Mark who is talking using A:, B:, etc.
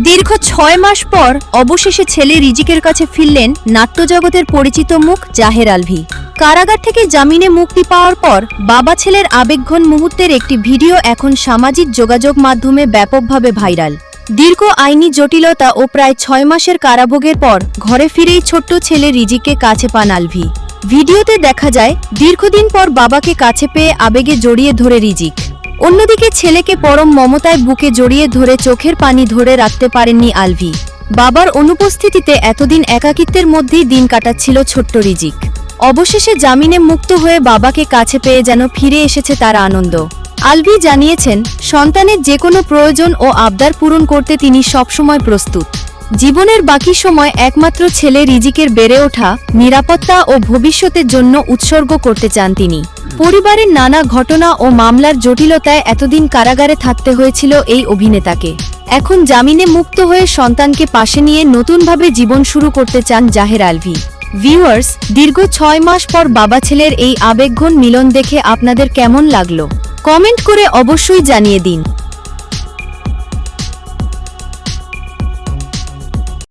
A: দীর্ঘ ৬ মাস পর অবশেষে ছেলে রিজিকের কাছে ফিরলেন নাট্যজগতের পরিচিত মুখ জাহের আলভী। কারাগার থেকে জামিনে মুক্তি পাওয়ার পর বাবা ছেলের আবেগঘন মুহূর্তের একটি ভিডিও এখন সামাজিক যোগাযোগ মাধ্যমে ব্যাপকভাবে ভাইরাল। দীর্ঘ আইনি জটিলতা ও প্রায় ৬ মাসের কারাভোগের পর ঘরে ফিরেই ছোট্ট ছেলে রিজিককে কাছে পান আলভী। ভিডিওতে দেখা যায় দীর্ঘদিন পর বাবাকে কাছে পেয়ে আবেগে জড়িয়ে ধরে রিজিক। অন্যদিকে ছেলেকে পরম মমতায় বুকে জড়িয়ে ধরে চোখের পানি ধরে রাখতে পারেননি আলভী। বাবার অনুপস্থিতিতে এতদিন একাকিত্বের মধ্যেই দিন কাটাচ্ছিল ছোট্ট রিজিক। অবশেষে জামিনে মুক্ত হয়ে বাবাকে কাছে পেয়ে যেন ফিরে এসেছে তার আনন্দ। আলভী জানিয়েছেন, সন্তানের যে কোনো প্রয়োজন ও আবদার পূরণ করতে তিনি সবসময় প্রস্তুত। জীবনের বাকি সময় একমাত্র ছেলে রিজিকের বেড়ে ওঠা, নিরাপত্তা ও ভবিষ্যতের জন্য উৎসর্গ করতে চান তিনি। পরিবারের নানা ঘটনা ও মামলার জটিলতায় এতদিন কারাগারে থাকতে হয়েছিল এই অভিনেতাকে। এখন জামিনে মুক্ত হয়ে সন্তানকে পাশে নিয়ে নতুনভাবে জীবন শুরু করতে চান জাহের আলভী। ভিউয়ার্স, দীর্ঘ ৬ মাস পর বাবা ছেলের এই আবেগঘন মিলন দেখে আপনাদের কেমন লাগলো? কমেন্ট করে অবশ্যই জানিয়ে দিন।